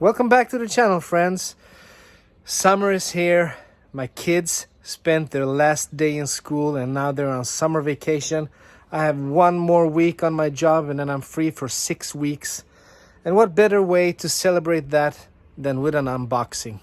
Welcome back to the channel, friends. Summer is here. My kids spent their last day in school and now they're on summer vacation. I have one more week on my job and then I'm free for 6 weeks. And what better way to celebrate that than with an unboxing?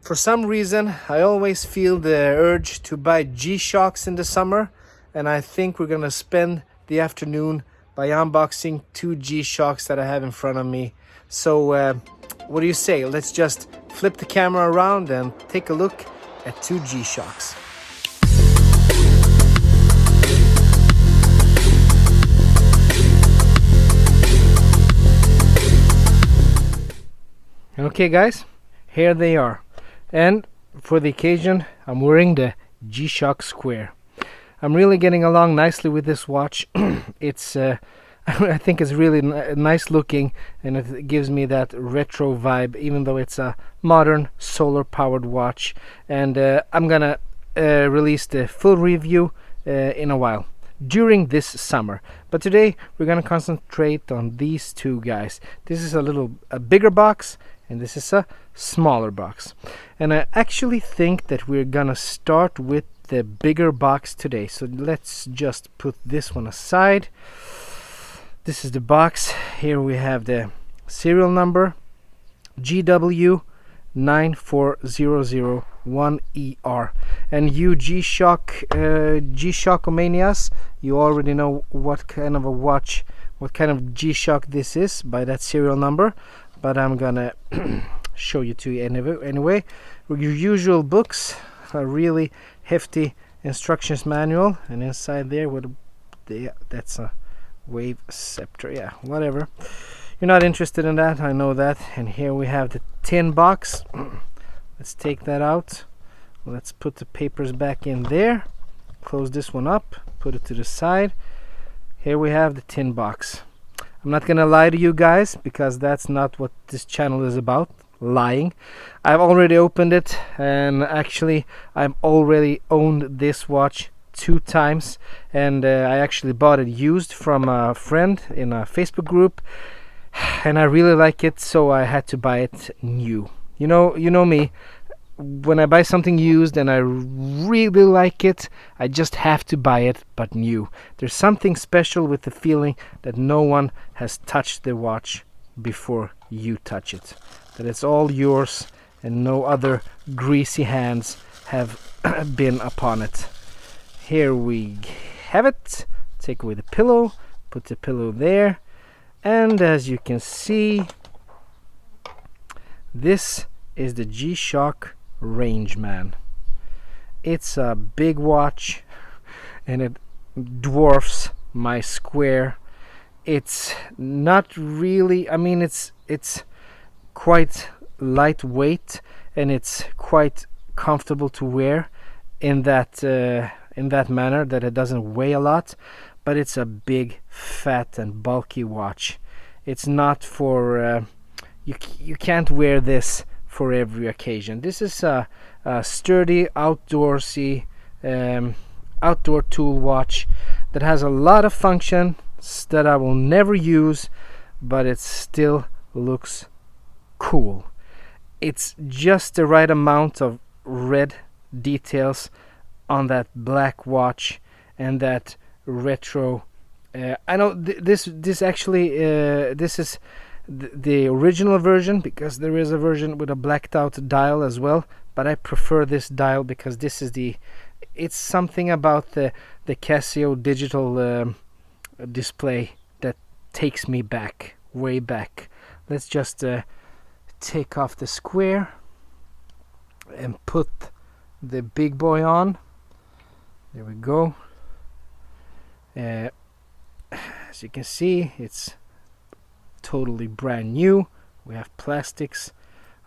For some reason, I always feel the urge to buy G-Shocks in the summer, and I think we're gonna spend the afternoon by unboxing 2 G-Shocks that I have in front of me. So what do you say? Let's just flip the camera around and take a look at 2 G-Shocks. Okay guys, here they are. And for the occasion, I'm wearing the G-Shock Square. I'm really getting along nicely with this watch. It's I think it's really nice looking, and it gives me that retro vibe, even though it's a modern solar powered watch. And I'm gonna release the full review in a while during this summer, but today we're gonna concentrate on these two guys. This is a bigger box, and this is a smaller box, and I actually think that we're gonna start with the bigger box today. So let's just put this one aside. This is the box. Here we have the serial number GW94001ER. And you G-Shockomanias, you already know what kind of a watch, what kind of G-Shock this is by that serial number, but I'm gonna show you to you anyway. Your usual books, a really hefty instructions manual, and inside there that's a wave scepter, yeah, whatever. You're not interested in that, I know that. And here we have the tin box. Let's take that out. Let's put the papers back in there, close this one up, put it to the side. Here we have the tin box. I'm not gonna lie to you guys, because that's not what this channel is about, lying. I've already opened it, and actually I've already owned this watch 2 times, and I actually bought it used from a friend in a Facebook group, and I really like it, so I had to buy it new. You know me, when I buy something used and I really like it, I just have to buy it, but new. There's something special with the feeling that no one has touched the watch before you touch it, that it's all yours and no other greasy hands have been upon it. Here we have it. Take away the pillow, put the pillow there, and as you can see, this is the G-Shock Rangeman. It's a big watch, and it dwarfs my Square. It's not really, I mean, it's quite lightweight, and it's quite comfortable to wear in that manner, that it doesn't weigh a lot, but it's a big, fat and bulky watch. It's not for you can't wear this for every occasion. This is a sturdy outdoorsy outdoor tool watch that has a lot of functions that I will never use, but it still looks cool. It's just the right amount of red details on that black watch and that retro. I know this actually this is the original version, because there is a version with a blacked out dial as well, but I prefer this dial because this is it's something about the Casio digital display that takes me back, way back. Let's just take off the Square and put the big boy on. There we go. As you can see, it's totally brand new. We have plastics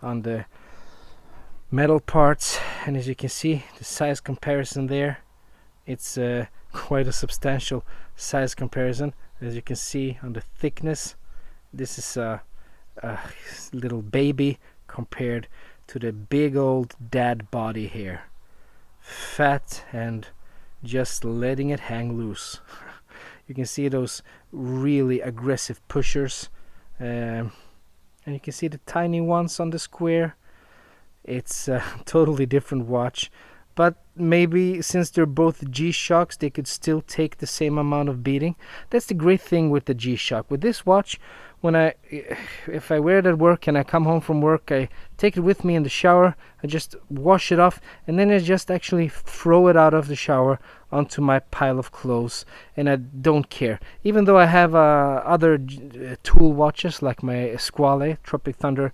on the metal parts, and as you can see, the size comparison there, it's quite a substantial size comparison. As you can see on the thickness, this is a little baby compared to the big old dad body here, fat and just letting it hang loose. You can see those really aggressive pushers, and you can see the tiny ones on the square. It's a totally different watch, but maybe since they're both G-Shocks, they could still take the same amount of beating. That's the great thing with the G-Shock. With this watch, if I wear it at work and I come home from work, I take it with me in the shower, I just wash it off, and then I just actually throw it out of the shower onto my pile of clothes, and I don't care. Even though I have other tool watches like my Squale Tropic Thunder,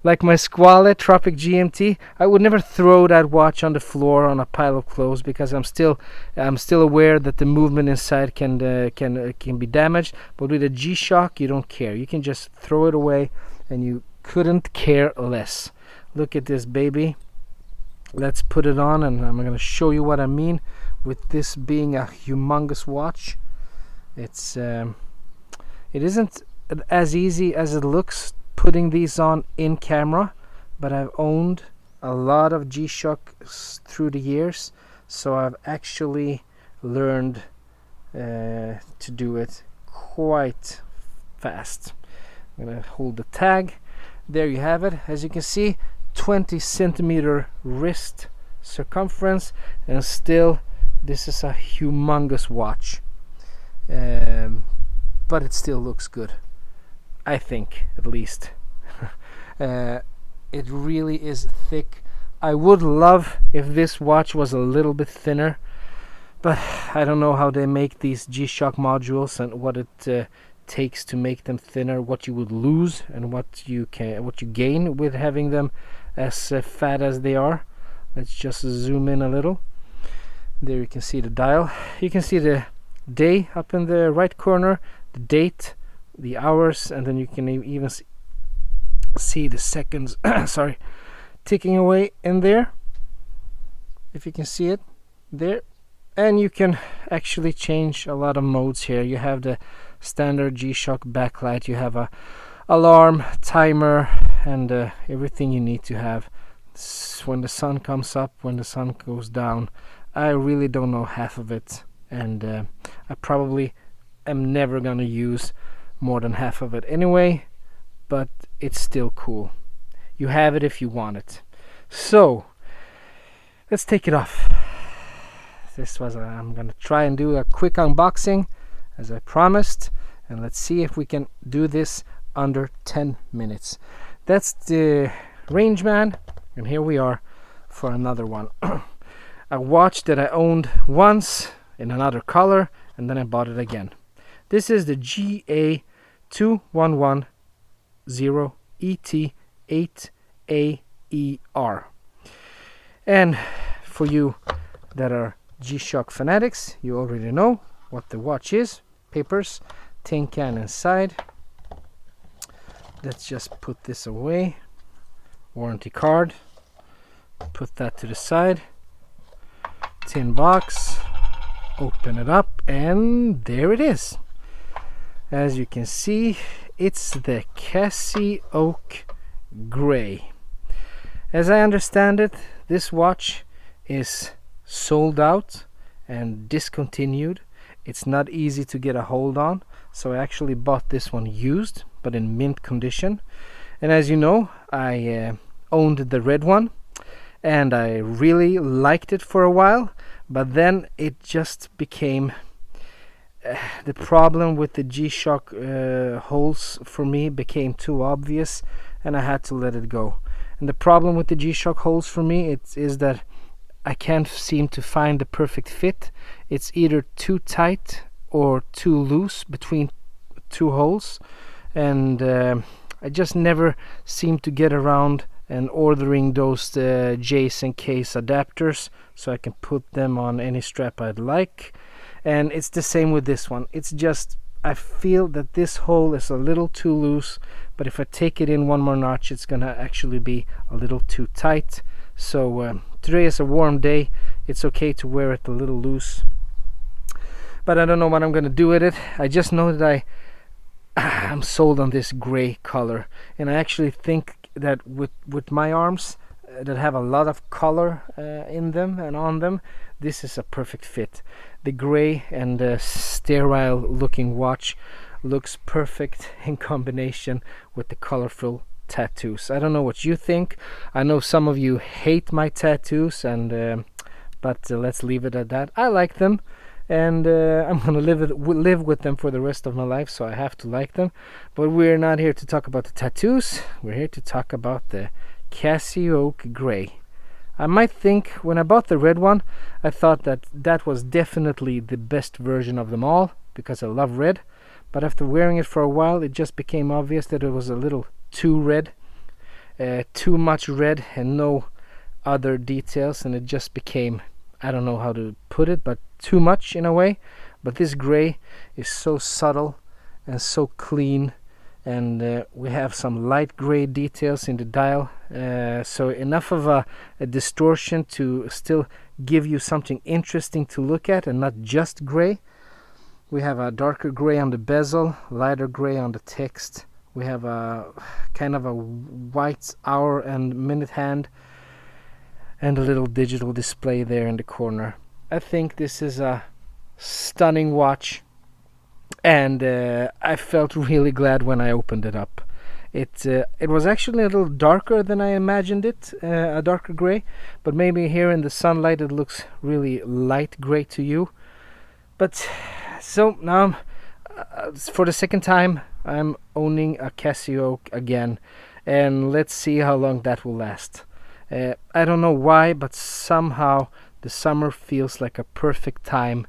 like my Squale Tropic GMT, I would never throw that watch on the floor on a pile of clothes, because I'm still aware that the movement inside can be damaged. But with a G-Shock, you don't care. You can just throw it away, and you couldn't care less. Look at this baby. Let's put it on, and I'm going to show you what I mean with this being a humongous watch. It isn't as easy as it looks putting these on in camera, but I've owned a lot of G-Shocks through the years, so I've actually learned to do it quite fast. I'm gonna hold the tag. There you have it. As you can see, 20 centimeter wrist circumference, and still this is a humongous watch, but it still looks good, I think, at least. It really is thick. I would love if this watch was a little bit thinner, but I don't know how they make these G-Shock modules and what it takes to make them thinner, what you would lose and what you gain with having them as fat as they are. Let's just zoom in a little. There you can see the dial. You can see the day up in the right corner, the date, the hours, and then you can even see the seconds ticking away in there, if you can see it there. And you can actually change a lot of modes here. You have the standard G-Shock backlight, you have a alarm, timer, and everything you need to have. When the sun comes up, when the sun goes down. I really don't know half of it, and I probably am never gonna use more than half of it anyway, but it's still cool. You have it if you want it. So let's take it off. I'm gonna try and do a quick unboxing as I promised, and let's see if we can do this under 10 minutes. That's the Rangeman, and here we are for another one. A watch that I owned once in another color, and then I bought it again. This is the GA2110ET8AER. And for you that are G-Shock fanatics, you already know what the watch is. Papers, tin can inside. Let's just put this away. Warranty card. Put that to the side. Tin box. Open it up, and there it is. As you can see, it's the Cassie Oak Gray. As I understand it, this watch is sold out and discontinued. It's not easy to get a hold on, so I actually bought this one used, but in mint condition. And as you know, I owned the red one, and I really liked it for a while, but then it just became the problem with the G-Shock holes for me became too obvious, and I had to let it go. And the problem with the G-Shock holes for me is that I can't seem to find the perfect fit. It's either too tight or too loose between two holes, and I just never seem to get around and ordering those J's and K's adapters so I can put them on any strap I'd like. And it's the same with this one. It's just, I feel that this hole is a little too loose, but if I take it in one more notch, it's gonna actually be a little too tight. So today is a warm day. It's okay to wear it a little loose, but I don't know what I'm gonna do with it. I just know that I'm sold on this gray color, and I actually think that with my arms that have a lot of color in them and on them, this is a perfect fit. The gray and sterile looking watch looks perfect in combination with the colorful tattoos. I don't know what you think. I know some of you hate my tattoos, and but let's leave it at that. I like them, and I'm gonna live with them for the rest of my life, so I have to like them. But we're not here to talk about the tattoos. We're here to talk about the Casio Oak Gray. I might think, when I bought the red one, I thought that that was definitely the best version of them all, because I love red. But after wearing it for a while, it just became obvious that it was a little too red, too much red and no other details, and it just became, I don't know how to put it, but too much in a way. But this gray is so subtle and so clean, and we have some light gray details in the dial, so enough of a distortion to still give you something interesting to look at and not just gray. We have a darker gray on the bezel, lighter gray on the text. We have a kind of a white hour and minute hand, and a little digital display there in the corner. I think this is a stunning watch, and I felt really glad when I opened it up. It was actually a little darker than I imagined it, a darker gray, but maybe here in the sunlight it looks really light gray to you. But so now, for the second time, I'm owning a Casio Oak again, and let's see how long that will last. I don't know why, but somehow the summer feels like a perfect time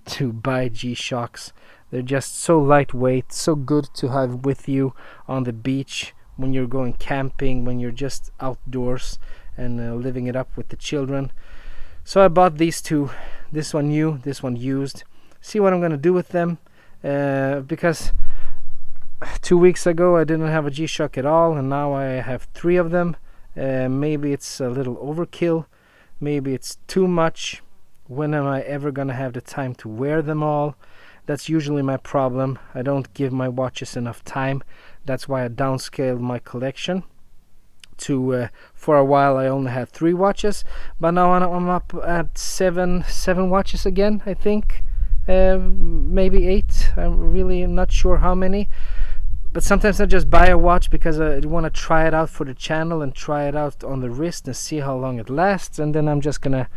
to buy G-Shocks. They're just so lightweight, so good to have with you on the beach, when you're going camping, when you're just outdoors and living it up with the children. So I bought these two, this one new, this one used. See what I'm gonna do with them, because 2 weeks ago I didn't have a G-Shock at all, and now I have 3 of them. Maybe it's a little overkill, maybe it's too much. When am I ever gonna have the time to wear them all? That's usually my problem. I don't give my watches enough time. That's why I downscaled my collection to for a while I only had 3 watches, but now I'm up at seven watches again, I think. Maybe 8. I'm really not sure how many. But sometimes I just buy a watch because I want to try it out for the channel and try it out on the wrist and see how long it lasts, and then I'm just gonna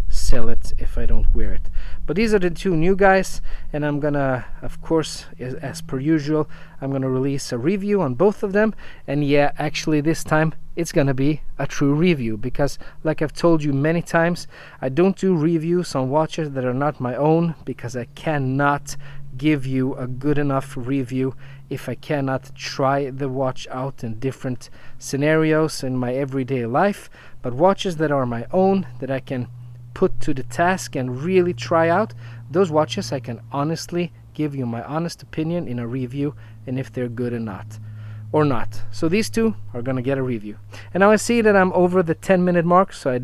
sell it if I don't wear it. But these are the 2 new guys, and I'm gonna, of course, as per usual, I'm gonna release a review on both of them. And yeah, actually this time it's gonna be a true review, because like I've told you many times, I don't do reviews on watches that are not my own, because I cannot give you a good enough review if I cannot try the watch out in different scenarios in my everyday life. But watches that are my own, that I can put to the task and really try out, those watches I can honestly give you my honest opinion in a review, and if they're good or not. So these 2 are gonna get a review. And now I see that I'm over the 10-minute mark, so I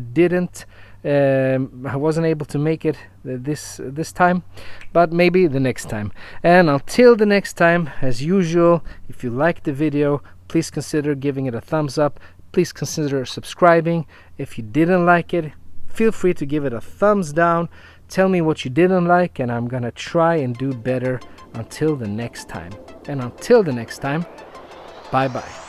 wasn't able to make it this time, but maybe the next time. And until the next time, as usual, if you liked the video, please consider giving it a thumbs up. Please consider subscribing. If you didn't like it, feel free to give it a thumbs down. Tell me what you didn't like, and I'm gonna try and do better until the next time. And until the next time, bye bye.